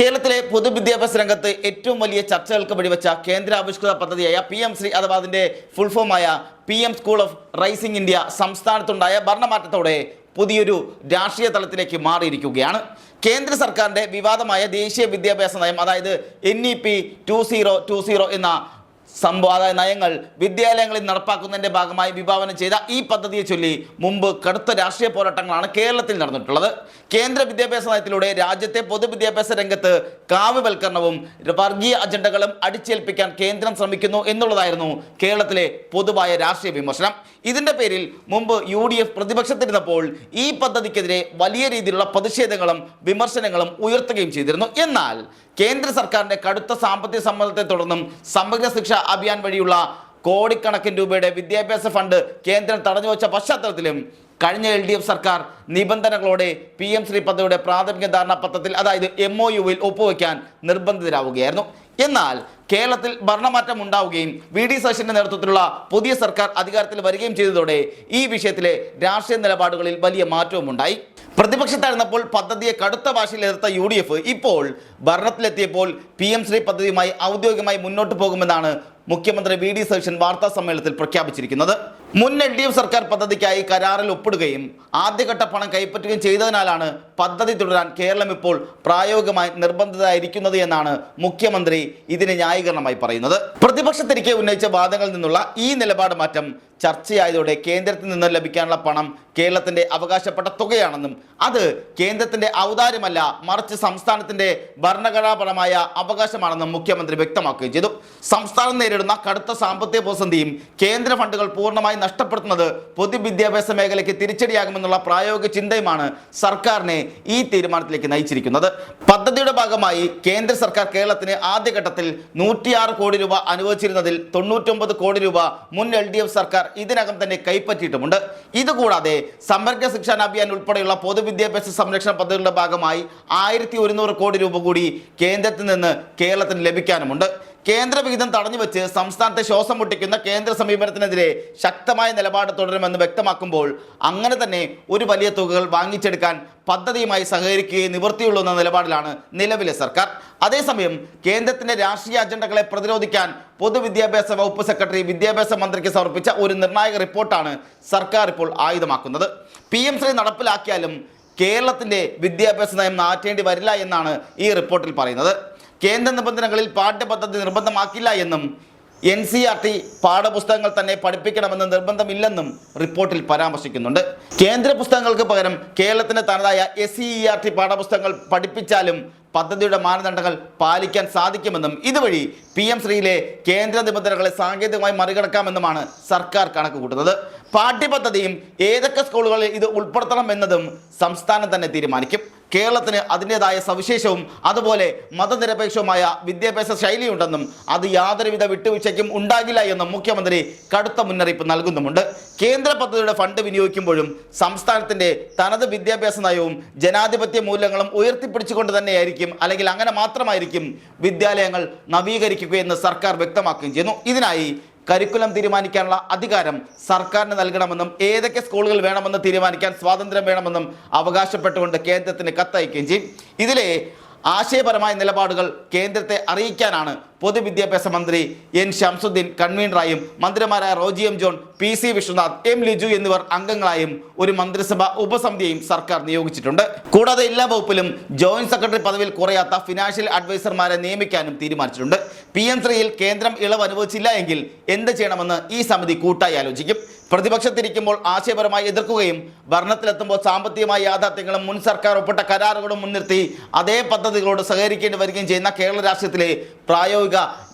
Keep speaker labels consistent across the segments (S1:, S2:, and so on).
S1: കേരളത്തിലെ പൊതുവിദ്യാഭ്യാസ രംഗത്ത് ഏറ്റവും വലിയ ചർച്ചകൾക്ക് വഴിവെച്ച കേന്ദ്ര ആവിഷ്കൃത പദ്ധതിയായ PM ശ്രീ അഥവാ അതിൻ്റെ ഫുൾ ഫോമായ PM school of rising India സംസ്ഥാനത്തുണ്ടായ ഭരണമാറ്റത്തോടെ പുതിയൊരു രാഷ്ട്രീയ തലത്തിലേക്ക് മാറിയിരിക്കുകയാണ്. കേന്ദ്ര സർക്കാരിൻ്റെ വിവാദമായ ദേശീയ വിദ്യാഭ്യാസ നയം, അതായത് NEP 2020 എന്ന അതായത് നയങ്ങൾ വിദ്യാലയങ്ങളിൽ നടപ്പാക്കുന്നതിൻ്റെ ഭാഗമായി വിഭാവനം ചെയ്ത ഈ പദ്ധതിയെ ചൊല്ലി മുമ്പ് കടുത്ത രാഷ്ട്രീയ പോരാട്ടങ്ങളാണ് കേരളത്തിൽ നടന്നിട്ടുള്ളത്. കേന്ദ്ര വിദ്യാഭ്യാസ നയത്തിലൂടെ രാജ്യത്തെ പൊതുവിദ്യാഭ്യാസ രംഗത്ത് കാവ്യവൽക്കരണവും വർഗീയ അജണ്ടകളും അടിച്ചേൽപ്പിക്കാൻ കേന്ദ്രം ശ്രമിക്കുന്നു എന്നുള്ളതായിരുന്നു കേരളത്തിലെ പൊതുവായ രാഷ്ട്രീയ വിമർശനം. ഇതിൻ്റെ പേരിൽ മുമ്പ് UDF പ്രതിപക്ഷത്തിരുന്നപ്പോൾ ഈ പദ്ധതിക്കെതിരെ വലിയ രീതിയിലുള്ള പ്രതിഷേധങ്ങളും വിമർശനങ്ങളും ഉയർത്തുകയും ചെയ്തിരുന്നു. എന്നാൽ കേന്ദ്ര സർക്കാരിൻ്റെ കടുത്ത സാമ്പത്തിക സമ്മർദ്ദത്തെ തുടർന്നും സമഗ്ര ശിക്ഷ അഭിയാൻ വഴിയുള്ള കോടിക്കണക്കിന് രൂപയുടെ വിദ്യാഭ്യാസ ഫണ്ട് കേന്ദ്രം തടഞ്ഞുവച്ച പശ്ചാത്തലത്തിലും കഴിഞ്ഞ LDF സർക്കാർ നിബന്ധനകളോടെ PM ശ്രീ പദ്ധതിയുടെ പ്രാഥമിക ധാരണാപത്രത്തിൽ, അതായത് MOUവിൽ ഒപ്പുവയ്ക്കാൻ നിർബന്ധിതരാവുകയായിരുന്നു. എന്നാൽ കേരളത്തിൽ ഭരണമാറ്റം ഉണ്ടാവുകയും VD സതീശന്റെ നേതൃത്വത്തിലുള്ള പുതിയ സർക്കാർ അധികാരത്തിൽ വരികയും ചെയ്തതോടെ ഈ വിഷയത്തിലെ രാഷ്ട്രീയ നിലപാടുകളിൽ വലിയ മാറ്റവും ഉണ്ടായി. പ്രതിപക്ഷത്തായിരുന്നപ്പോൾ പദ്ധതിയെ കടുത്ത ഭാഷയിൽ എതിർത്ത UDF ഇപ്പോൾ ഭരണത്തിലെത്തിയപ്പോൾ PM ശ്രീ പദ്ധതിയുമായി ഔദ്യോഗികമായി മുന്നോട്ട് പോകുമെന്നാണ് മുഖ്യമന്ത്രി VD സതീശൻ വാർത്താ സമ്മേളനത്തിൽ പ്രഖ്യാപിച്ചിരിക്കുന്നത്. മുൻ LDF സർക്കാർ പദ്ധതിക്കായി കരാറിൽ ഒപ്പിടുകയും ആദ്യഘട്ട പണം കൈപ്പറ്റുകയും ചെയ്തതിനാലാണ് പദ്ധതി തുടരാൻ കേരളം ഇപ്പോൾ പ്രായോഗികമായി നിർബന്ധിതരായിരിക്കുന്നത് എന്നാണ് മുഖ്യമന്ത്രി ഇതിന് ന്യായീകരണമായി പറയുന്നത്. പ്രതിപക്ഷത്തിരിക്കെ ഉന്നയിച്ച വാദങ്ങളിൽ നിന്നുള്ള ഈ നിലപാട് മാറ്റം ചർച്ചയായതോടെ കേന്ദ്രത്തിൽ നിന്ന് ലഭിക്കാനുള്ള പണം കേരളത്തിൻ്റെ അവകാശപ്പെട്ട തുകയാണെന്നും അത് കേന്ദ്രത്തിൻ്റെ ഔദാര്യമല്ല, മറിച്ച് സംസ്ഥാനത്തിൻ്റെ ഭരണഘടനാപരമായ അവകാശമാണെന്നും മുഖ്യമന്ത്രി വ്യക്തമാക്കുകയും ചെയ്തു. സംസ്ഥാനം നേരിടുന്ന കടുത്ത സാമ്പത്തിക പ്രതിസന്ധിയും കേന്ദ്ര ഫണ്ടുകൾ പൂർണ്ണമായി നഷ്ടപ്പെടുത്തുന്നത് പൊതുവിദ്യാഭ്യാസ മേഖലയ്ക്ക് തിരിച്ചടിയാകുമെന്നുള്ള പ്രായോഗിക ചിന്തയുമാണ് സർക്കാരിനെ ഈ തീരുമാനത്തിലേക്ക് നയിച്ചിരിക്കുന്നത്. പദ്ധതിയുടെ ഭാഗമായി കേന്ദ്ര സർക്കാർ കേരളത്തിന് ആദ്യഘട്ടത്തിൽ 106 കോടി രൂപ അനുവദിച്ചിരുന്നതിൽ 99 കോടി രൂപ മുൻ LDF സർക്കാർ ഇതിനകം തന്നെ കൈപ്പറ്റിയിട്ടുമുണ്ട്. ഇതുകൂടാതെ സമഗ്ര ശിക്ഷാ അഭിയാൻ ഉൾപ്പെടെയുള്ള പൊതുവിദ്യാഭ്യാസ സംരക്ഷണ പദ്ധതികളുടെ ഭാഗമായി 1100 കോടി രൂപ കൂടി കേന്ദ്രത്തിൽ നിന്ന് കേരളത്തിന് ലഭിക്കാനുമുണ്ട്. കേന്ദ്ര വിഹിതം തടഞ്ഞുവെച്ച് സംസ്ഥാനത്തെ ശ്വാസം മുട്ടിക്കുന്ന കേന്ദ്ര സമീപനത്തിനെതിരെ ശക്തമായ നിലപാട് തുടരുമെന്ന് വ്യക്തമാക്കുമ്പോൾ അങ്ങനെ തന്നെ ഒരു വലിയ തുകകൾ വാങ്ങിച്ചെടുക്കാൻ പദ്ധതിയുമായി സഹകരിക്കുകയും നിവൃത്തിയുള്ളൂ എന്ന നിലപാടിലാണ് നിലവിലെ സർക്കാർ. അതേസമയം കേന്ദ്രത്തിൻ്റെ രാഷ്ട്രീയ അജണ്ടകളെ പ്രതിരോധിക്കാൻ പൊതുവിദ്യാഭ്യാസ വകുപ്പ് സെക്രട്ടറി വിദ്യാഭ്യാസ മന്ത്രിക്ക് സമർപ്പിച്ച ഒരു നിർണായക റിപ്പോർട്ടാണ് സർക്കാർ ഇപ്പോൾ ആയുധമാക്കുന്നത്. PM ശ്രീ നടപ്പിലാക്കിയാലും കേരളത്തിൻ്റെ വിദ്യാഭ്യാസ നയം മാറ്റേണ്ടി വരില്ല എന്നാണ് ഈ റിപ്പോർട്ടിൽ പറയുന്നത്. കേന്ദ്ര നിബന്ധനകളിൽ പാഠ്യപദ്ധതി നിർബന്ധമാക്കില്ല എന്നും NCERT പാഠപുസ്തകങ്ങൾ തന്നെ പഠിപ്പിക്കണമെന്ന് നിർബന്ധമില്ലെന്നും റിപ്പോർട്ടിൽ പരാമർശിക്കുന്നുണ്ട്. കേന്ദ്ര പുസ്തകങ്ങൾക്ക് പകരം കേരളത്തിന് തനതായ SCERT പാഠപുസ്തകങ്ങൾ പഠിപ്പിച്ചാലും പദ്ധതിയുടെ മാനദണ്ഡങ്ങൾ പാലിക്കാൻ സാധിക്കുമെന്നും ഇതുവഴി PM ശ്രീയിലെ കേന്ദ്ര നിബന്ധനകളെ സാങ്കേതികമായി മറികടക്കാമെന്നുമാണ് സർക്കാർ കണക്ക് കൂട്ടുന്നത്. പാഠ്യപദ്ധതിയും ഏതൊക്കെ സ്കൂളുകളിൽ ഇത് ഉൾപ്പെടുത്തണം എന്നതും സംസ്ഥാനം തന്നെ തീരുമാനിക്കും. കേരളത്തിന് അതിൻ്റെതായ സവിശേഷവും അതുപോലെ മതനിരപേക്ഷവുമായ വിദ്യാഭ്യാസ ശൈലിയുണ്ടെന്നും അത് യാതൊരുവിധ വിട്ടുവീഴ്ചയ്ക്കും ഉണ്ടാകില്ല എന്നും മുഖ്യമന്ത്രി കടുത്ത മുന്നറിയിപ്പ് നൽകുന്നുമുണ്ട്. കേന്ദ്ര പദ്ധതിയുടെ ഫണ്ട് വിനിയോഗിക്കുമ്പോഴും സംസ്ഥാനത്തിൻ്റെ തനത് വിദ്യാഭ്യാസ നയവും ജനാധിപത്യ മൂല്യങ്ങളും ഉയർത്തിപ്പിടിച്ചുകൊണ്ട് തന്നെയായിരിക്കും, അല്ലെങ്കിൽ അങ്ങനെ മാത്രമായിരിക്കും വിദ്യാലയങ്ങൾ നവീകരിക്കുകയെന്ന് സർക്കാർ വ്യക്തമാക്കുകയും ചെയ്യുന്നു. ഇതിനായി കരിക്കുലം തീരുമാനിക്കാനുള്ള അധികാരം സർക്കാരിന് നൽകണമെന്നും ഏതൊക്കെ സ്കൂളുകൾ വേണമെന്ന് തീരുമാനിക്കാൻ സ്വാതന്ത്ര്യം വേണമെന്നും അവകാശപ്പെട്ടുകൊണ്ട് കേന്ദ്രത്തിന് കത്തയക്കുകയും ചെയ്യും. ഇതിലെ ആശയപരമായ നിലപാടുകൾ കേന്ദ്രത്തെ അറിയിക്കാനാണ് പൊതുവിദ്യാഭ്യാസ മന്ത്രി N ശംസുദ്ദീൻ കൺവീനറായും മന്ത്രിമാരായ Roji M John, PC Vishwanath, M Liju എന്നിവർ അംഗങ്ങളായും ഒരു മന്ത്രിസഭ ഉപസമിതിയെയും സർക്കാർ നിയോഗിച്ചിട്ടുണ്ട്. കൂടാതെ എല്ലാ വകുപ്പിലും ജോയിന്റ് സെക്രട്ടറി പദവിയിൽ കുറയാത്ത ഫിനാൻഷ്യൽ അഡ്വൈസർമാരെ നിയമിക്കാനും തീരുമാനിച്ചിട്ടുണ്ട്. PM ശ്രീയിൽ കേന്ദ്രം ഇളവ് അനുവദിച്ചില്ല എങ്കിൽ എന്ത് ചെയ്യണമെന്ന് ഈ സമിതി കൂട്ടായി ആലോചിക്കും. പ്രതിപക്ഷത്തിരിക്കുമ്പോൾ ആശയപരമായി എതിർക്കുകയും ഭരണത്തിലെത്തുമ്പോൾ സാമ്പത്തികമായ യാഥാർത്ഥ്യങ്ങളും മുൻ സർക്കാർ ഒപ്പിട്ട കരാറുകളും മുൻനിർത്തി അതേ പദ്ധതികളോട് സഹകരിക്കേണ്ടി വരികയും ചെയ്യുന്ന കേരള രാഷ്ട്രീയത്തിലെ പ്രായോഗിക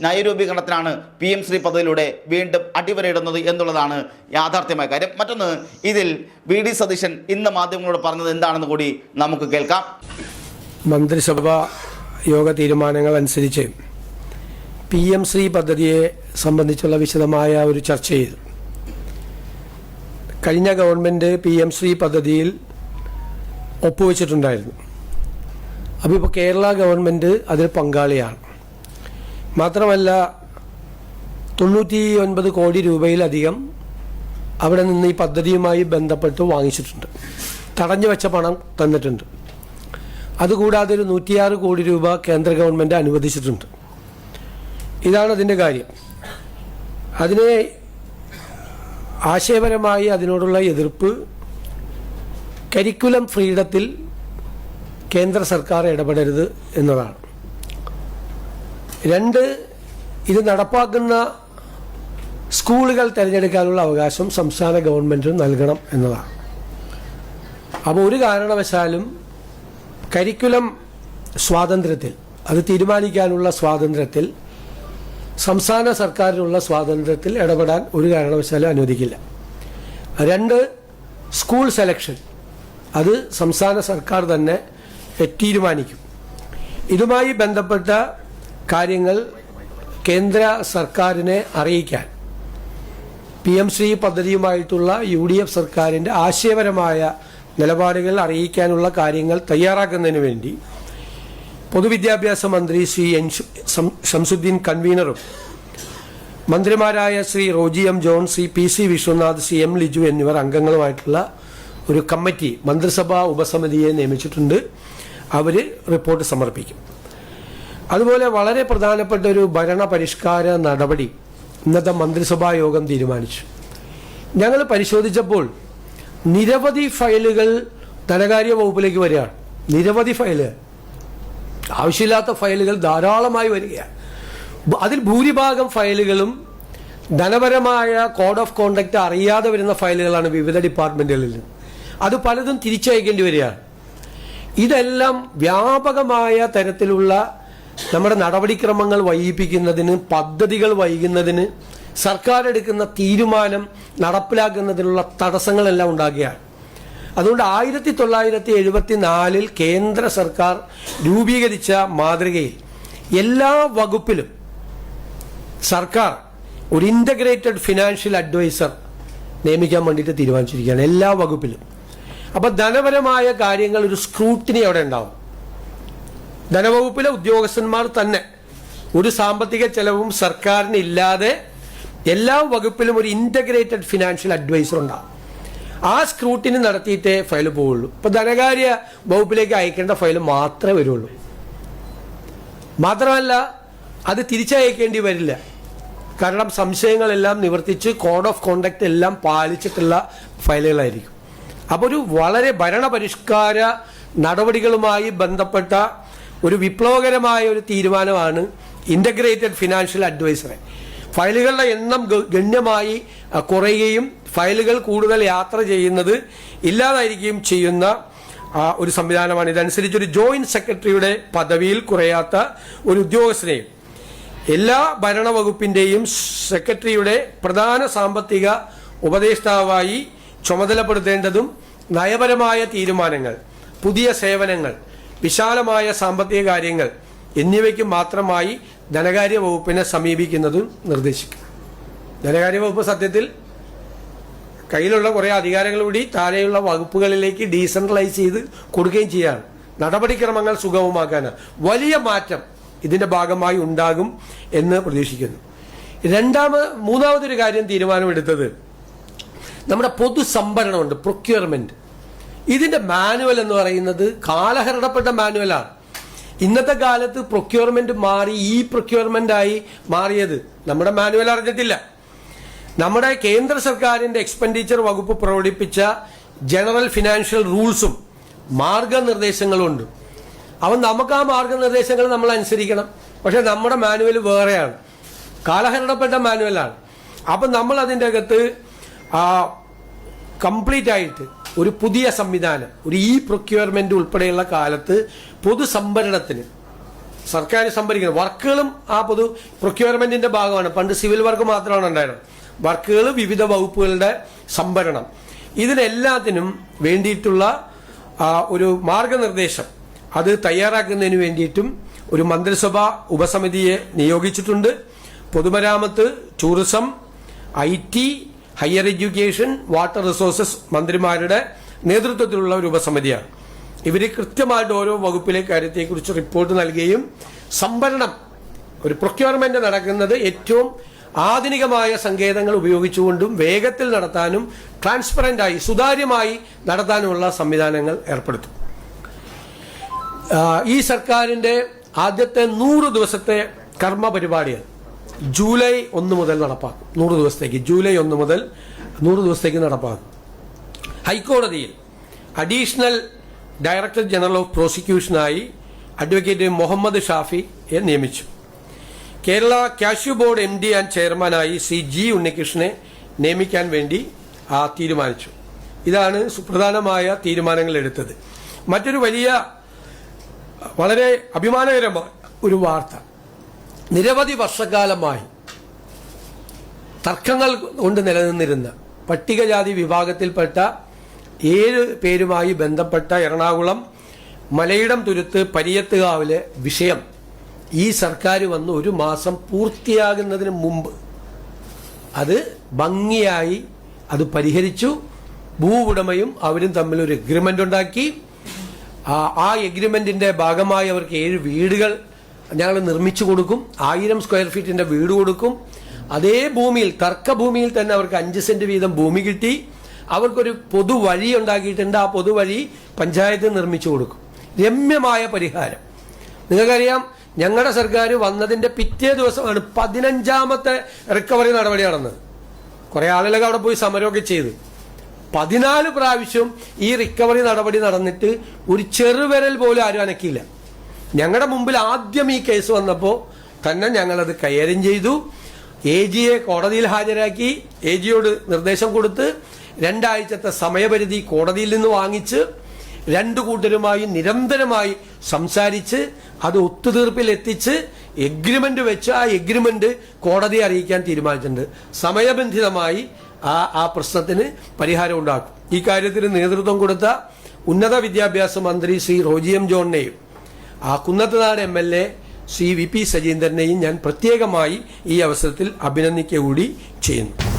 S1: നയരൂപീകരണത്തിനാണ് PM ശ്രീ പദ്ധതിയിലൂടെ വീണ്ടും അടിവരയിടുന്നത് എന്നുള്ളതാണ് യാഥാർത്ഥ്യമായ കാര്യം. മറ്റൊന്ന്, ഇതിൽ VD സതീശൻ ഇന്ന് മാധ്യമങ്ങളോട് പറഞ്ഞത് എന്താണെന്ന് കൂടി നമുക്ക് കേൾക്കാം.
S2: മന്ത്രിസഭാ യോഗ തീരുമാനങ്ങൾ അനുസരിച്ച് PM ശ്രീ പദ്ധതിയെ സംബന്ധിച്ചുള്ള വിശദമായ ഒരു ചർച്ച ചെയ്തു. കഴിഞ്ഞ ഗവൺമെൻറ് PM ശ്രീ പദ്ധതിയിൽ ഒപ്പുവെച്ചിട്ടുണ്ടായിരുന്നു. അപ്പോൾ ഇപ്പോൾ കേരള ഗവൺമെൻറ് അതിൽ പങ്കാളിയാണ്. മാത്രമല്ല 99 കോടി രൂപയിലധികം അവിടെ നിന്ന് ഈ പദ്ധതിയുമായി ബന്ധപ്പെട്ട് വാങ്ങിച്ചിട്ടുണ്ട്. തടഞ്ഞു വെച്ച പണം തന്നിട്ടുണ്ട്. അതുകൂടാതെ ഒരു 106 കോടി രൂപ കേന്ദ്ര ഗവൺമെൻറ് അനുവദിച്ചിട്ടുണ്ട്. ഇതാണ് അതിൻ്റെ കാര്യം. അതിനെ ആശയപരമായി അതിനോടുള്ള എതിർപ്പ് കരിക്കുലം ഫ്രീഡത്തിൽ കേന്ദ്ര സർക്കാർ ഇടപെടരുത് എന്നതാണ്. 2, ഇത് നടപ്പാക്കുന്ന സ്കൂളുകൾ തിരഞ്ഞെടുക്കാനുള്ള അവകാശം സംസ്ഥാന ഗവൺമെൻറ്റിന് നൽകണം എന്നതാണ്. അപ്പോൾ ഒരു കാരണവശാലും കരിക്കുലം സ്വാതന്ത്ര്യത്തിൽ, അത് തീരുമാനിക്കാനുള്ള സ്വാതന്ത്ര്യത്തിൽ, സംസ്ഥാന സർക്കാരിനുള്ള സ്വാതന്ത്ര്യത്തിൽ ഇടപെടാൻ ഒരു കാരണവശാലും അനുവദിക്കില്ല. 2, സ്കൂൾ സെലക്ഷൻ അത് സംസ്ഥാന സർക്കാർ തന്നെ തീരുമാനിക്കും. ഇതുമായി ബന്ധപ്പെട്ട കാര്യങ്ങൾ കേന്ദ്ര സർക്കാരിനെ അറിയിക്കാൻ PM ശ്രീ പദ്ധതിയുമായിട്ടുള്ള UDF സർക്കാരിൻ്റെ ആശയപരമായ നിലപാടുകൾ അറിയിക്കാനുള്ള കാര്യങ്ങൾ തയ്യാറാക്കുന്നതിന് വേണ്ടി പൊതുവിദ്യാഭ്യാസ മന്ത്രി ശ്രീ ഷംസുദ്ദീൻ കൺവീനറും മന്ത്രിമാരായ Shri Roji M. John, Shri PC Vishwanath, Shri M. Liju എന്നിവർ അംഗങ്ങളുമായിട്ടുള്ള ഒരു കമ്മിറ്റി, മന്ത്രിസഭാ ഉപസമിതിയെ നിയമിച്ചിട്ടുണ്ട്. അവർ റിപ്പോർട്ട് സമർപ്പിക്കും. അതുപോലെ വളരെ പ്രധാനപ്പെട്ട ഒരു ഭരണ പരിഷ്കാര നടപടി ഇന്നത്തെ മന്ത്രിസഭാ യോഗം തീരുമാനിച്ചു. ഞങ്ങൾ പരിശോധിച്ചപ്പോൾ നിരവധി ഫയലുകൾ ധനകാര്യ വകുപ്പിലേക്ക് വരികയാണ്. നിരവധി ഫയലുകൾ, ആവശ്യമില്ലാത്ത ഫയലുകൾ ധാരാളമായി വരികയാണ്. അതിൽ ഭൂരിഭാഗം ഫയലുകളും ധനപരമായ കോഡ് ഓഫ് കോണ്ടക്ട് അറിയാതെ വരുന്ന ഫയലുകളാണ് വിവിധ ഡിപ്പാർട്ട്മെന്റുകളിൽ. അത് പലതും തിരിച്ചയക്കേണ്ടി വരികയാണ്. ഇതെല്ലാം വ്യാപകമായ തരത്തിലുള്ള നമ്മുടെ നടപടിക്രമങ്ങൾ വൈകിപ്പിക്കുന്നതിന്, പദ്ധതികൾ വൈകുന്നതിന്, സർക്കാർ എടുക്കുന്ന തീരുമാനം നടപ്പിലാക്കുന്നതിനുള്ള തടസ്സങ്ങളെല്ലാം ഉണ്ടാകുകയാണ്. അതുകൊണ്ട് 1974 കേന്ദ്ര സർക്കാർ രൂപീകരിച്ച മാതൃകയിൽ എല്ലാ വകുപ്പിലും സർക്കാർ ഒരു ഇൻ്റഗ്രേറ്റഡ് ഫിനാൻഷ്യൽ അഡ്വൈസർ നിയമിക്കാൻ വേണ്ടിയിട്ട് തീരുമാനിച്ചിരിക്കുകയാണ് എല്ലാ വകുപ്പിലും. അപ്പോൾ ധനപരമായ കാര്യങ്ങൾ ഒരു സ്ക്രൂട്ടിനി അവിടെ ഉണ്ടാവും. ധനവകുപ്പിലെ ഉദ്യോഗസ്ഥന്മാർ തന്നെ ഒരു സാമ്പത്തിക ചെലവും സർക്കാരിന് ഇല്ലാതെ എല്ലാ വകുപ്പിലും ഒരു ഇൻ്റഗ്രേറ്റഡ് ഫിനാൻഷ്യൽ അഡ്വൈസർ ഉണ്ടാവും. ആ സ്ക്രൂട്ടിനി നടത്തിയിട്ടേ ഫയൽ പോവുള്ളൂ. ഇപ്പോൾ ധനകാര്യ വകുപ്പിലേക്ക് അയക്കേണ്ട ഫയൽ മാത്രമേ വരുള്ളൂ. മാത്രമല്ല അത് തിരിച്ചയക്കേണ്ടി വരില്ല. കാരണം സംശയങ്ങളെല്ലാം നിവർത്തിച്ച് കോഡ് ഓഫ് കോണ്ടക്ട് എല്ലാം പാലിച്ചിട്ടുള്ള ഫയലുകളായിരിക്കും. അപ്പോൾ ഒരു വളരെ ഭരണപരിഷ്കാര നടപടികളുമായി ബന്ധപ്പെട്ട ഒരു വിപ്ലവകരമായ ഒരു തീരുമാനമാണ് ഇൻ്റഗ്രേറ്റഡ് ഫിനാൻഷ്യൽ അഡ്വൈസറെ. ഫയലുകളുടെ എണ്ണം ഗണ്യമായി കുറയുകയും ഫയലുകൾ കൂടുതൽ യാത്ര ചെയ്യുന്നത് ഇല്ലാതായിരിക്കുകയും ചെയ്യുന്ന ഒരു സംവിധാനമാണ്. ഇതനുസരിച്ച് ഒരു ജോയിന്റ് സെക്രട്ടറിയുടെ പദവിയിൽ കുറയാത്ത ഒരു ഉദ്യോഗസ്ഥനെയും എല്ലാ ഭരണവകുപ്പിൻ്റെയും സെക്രട്ടറിയുടെ പ്രധാന സാമ്പത്തിക ഉപദേഷ്ടാവായി ചുമതലപ്പെടുത്തേണ്ടതും നയപരമായ തീരുമാനങ്ങൾ, പുതിയ സേവനങ്ങൾ, വിശാലമായ സാമ്പത്തിക കാര്യങ്ങൾ എന്നിവയ്ക്ക് മാത്രമായി ധനകാര്യ വകുപ്പിനെ സമീപിക്കുന്നതും നിർദ്ദേശിക്കും. ധനകാര്യ വകുപ്പ് സത്യത്തിൽ കയ്യിലുള്ള കുറേ അധികാരങ്ങൾ കൂടി താഴെയുള്ള വകുപ്പുകളിലേക്ക് ഡീസെൻട്രലൈസ് ചെയ്ത് കൊടുക്കുകയും ചെയ്യാണ്. നടപടിക്രമങ്ങൾ സുഗമമാക്കാനാണ്. വലിയ മാറ്റം ഇതിന്റെ ഭാഗമായി ഉണ്ടാകും എന്ന് പ്രതീക്ഷിക്കുന്നു. മൂന്നാമതൊരു കാര്യം തീരുമാനമെടുത്തത് നമ്മുടെ പൊതുസംഭരണമുണ്ട്, പ്രൊക്യൂർമെന്റ്. ഇതിന്റെ മാനുവൽ എന്ന് പറയുന്നത് കാലഹരണപ്പെട്ട മാനുവലാണ്. ഇന്നത്തെ കാലത്ത് പ്രൊക്യൂർമെന്റ് മാറി ഈ പ്രൊക്യൂർമെന്റ് ആയി മാറിയത് നമ്മുടെ മാനുവൽ അറിഞ്ഞിട്ടില്ല. നമ്മുടെ കേന്ദ്ര സർക്കാരിന്റെ എക്സ്പെൻഡിച്ചർ വകുപ്പ് പ്രകടിപ്പിച്ച ജനറൽ ഫിനാൻഷ്യൽ റൂൾസും മാർഗനിർദ്ദേശങ്ങളും ഉണ്ട്. അവൻ നമുക്ക് ആ മാർഗനിർദ്ദേശങ്ങൾ നമ്മൾ അനുസരിക്കണം. പക്ഷെ നമ്മുടെ മാനുവൽ വേറെയാണ്, കാലഹരണപ്പെട്ട മാനുവലാണ്. അപ്പം നമ്മൾ അതിൻ്റെ അകത്ത് കംപ്ലീറ്റ് ആയിട്ട് ഒരു പുതിയ സംവിധാനം, ഒരു പ്രൊക്യൂർമെന്റ് ഉൾപ്പെടെയുള്ള കാലത്ത് പൊതുസംഭരണത്തിന് സർക്കാർ സംഭരിക്കുന്നത് വർക്കുകളും ആ പൊതു പ്രൊക്യൂർമെന്റിന്റെ ഭാഗമാണ്. പണ്ട് സിവിൽ വർക്ക് മാത്രമാണ് ഉണ്ടായിരുന്നത്. വർക്കുകൾ, വിവിധ വകുപ്പുകളുടെ സംഭരണം, ഇതിനെല്ലാത്തിനും വേണ്ടിയിട്ടുള്ള ഒരു മാർഗനിർദ്ദേശം അത് തയ്യാറാക്കുന്നതിന് വേണ്ടിയിട്ടും ഒരു മന്ത്രിസഭാ ഉപസമിതിയെ നിയോഗിച്ചിട്ടുണ്ട്. പൊതുമരാമത്ത്, tourism, IT, higher education, water resources മന്ത്രിമാരുടെ നേതൃത്വത്തിലുള്ള ഒരു ഉപസമിതിയാണ്. ഇവർ കൃത്യമായിട്ട് ഓരോ വകുപ്പിലെ കാര്യത്തെക്കുറിച്ച് റിപ്പോർട്ട് നൽകുകയും സംഭരണം, ഒരു പ്രൊക്യൂർമെന്റ് നടക്കുന്നത് ഏറ്റവും ആധുനികമായ സങ്കേതങ്ങൾ ഉപയോഗിച്ചുകൊണ്ടും വേഗത്തിൽ നടത്താനും ട്രാൻസ്പെറന്റായി, സുതാര്യമായി നടത്താനുമുള്ള സംവിധാനങ്ങൾ ഏർപ്പെടുത്തും. ഈ സർക്കാരിൻ്റെ ആദ്യത്തെ 100 ദിവസത്തെ കർമ്മ പരിപാടിയാണ് ജൂലൈ 1 മുതൽ നടപ്പാക്കും. 100 ദിവസത്തേക്ക്, ജൂലൈ 1 മുതൽ 100 ദിവസത്തേക്ക് നടപ്പാക്കും. ഹൈക്കോടതിയിൽ അഡീഷണൽ ഡയറക്ടർ ജനറൽ ഓഫ് പ്രോസിക്യൂഷനായി അഡ്വക്കേറ്റ് മുഹമ്മദ് ഷാഫിയെ നിയമിച്ചു. Kerala cashew board MD and ചെയർമാനായി G ഉണ്ണികൃഷ്ണനെ നിയമിക്കാൻ വേണ്ടി തീരുമാനിച്ചു. ഇതാണ് സുപ്രധാനമായ തീരുമാനങ്ങൾ എടുത്തത്. മറ്റൊരു വലിയ വളരെ അഭിമാനകരമായ ഒരു വാർത്ത, നിരവധി വർഷക്കാലമായി തർക്കങ്ങൾ കൊണ്ട് നിലനിന്നിരുന്ന പട്ടികജാതി വിഭാഗത്തിൽപ്പെട്ട 7 പേരുമായി ബന്ധപ്പെട്ട എറണാകുളം മലയിടം തുരുത്ത് പരിയത്തുകാവിലെ വിഷയം ഈ സർക്കാർ വന്ന് 1 മാസം പൂർത്തിയാകുന്നതിന് മുമ്പ് അത് ഭംഗിയായി അത് പരിഹരിച്ചു. ഭൂവുടമയും അവരും തമ്മിൽ ഒരു എഗ്രിമെന്റ് ഉണ്ടാക്കി. ആ എഗ്രിമെന്റിന്റെ ഭാഗമായി അവർക്ക് 7 വീടുകൾ ഞങ്ങൾ നിർമ്മിച്ചു കൊടുക്കും. 1000 സ്ക്വയർ ഫീറ്റിന്റെ വീട് കൊടുക്കും. അതേ ഭൂമിയിൽ, തർക്കഭൂമിയിൽ തന്നെ അവർക്ക് 5 സെന്റ് വീതം ഭൂമി കിട്ടി. അവർക്കൊരു പൊതുവഴി ഉണ്ടാക്കിയിട്ടുണ്ട്. ആ പൊതുവഴി പഞ്ചായത്ത് നിർമ്മിച്ചു കൊടുക്കും. രമ്യമായ പരിഹാരം. നിങ്ങൾക്കറിയാം, ഞങ്ങളുടെ സർക്കാർ വന്നതിന്റെ പിറ്റേ ദിവസമാണ് 15ാമത്തെ റിക്കവറി നടപടി നടന്നത്. കുറെ ആളുകളൊക്കെ അവിടെ പോയി സമരമൊക്കെ ചെയ്തു. 14 പ്രാവശ്യം ഈ റിക്കവറി നടപടി നടന്നിട്ട് ഒരു ചെറുവിരൽ പോലും ആരും അനക്കിയില്ല. ഞങ്ങളുടെ മുമ്പിൽ ആദ്യം ഈ കേസ് വന്നപ്പോൾ തന്നെ ഞങ്ങളത് കൈകാര്യം ചെയ്തു. AGയെ കോടതിയിൽ ഹാജരാക്കി. AGയോട് നിർദ്ദേശം കൊടുത്ത് 2 ആഴ്ചത്തെ സമയപരിധി കോടതിയിൽ നിന്ന് വാങ്ങിച്ച് 2 കൂട്ടരുമായി നിരന്തരമായി സംസാരിച്ച് അത് ഒത്തുതീർപ്പിൽ എത്തിച്ച് എഗ്രിമെന്റ് വെച്ച് ആ എഗ്രിമെന്റ് കോടതിയെ അറിയിക്കാൻ തീരുമാനിച്ചിട്ടുണ്ട്. സമയബന്ധിതമായി ആ പ്രശ്നത്തിന് പരിഹാരം ഉണ്ടാക്കും. ഈ കാര്യത്തിന് നേതൃത്വം കൊടുത്ത ഉന്നത വിദ്യാഭ്യാസ മന്ത്രി ശ്രീ റോജി എം ജോണിനെയും കുന്നത്തുനാട് MLA ശ്രീ VP സജീന്ദ്രനെയും ഞാൻ പ്രത്യേകമായി ഈ അവസരത്തിൽ അഭിനന്ദിക്കുക കൂടി ചെയ്യുന്നു.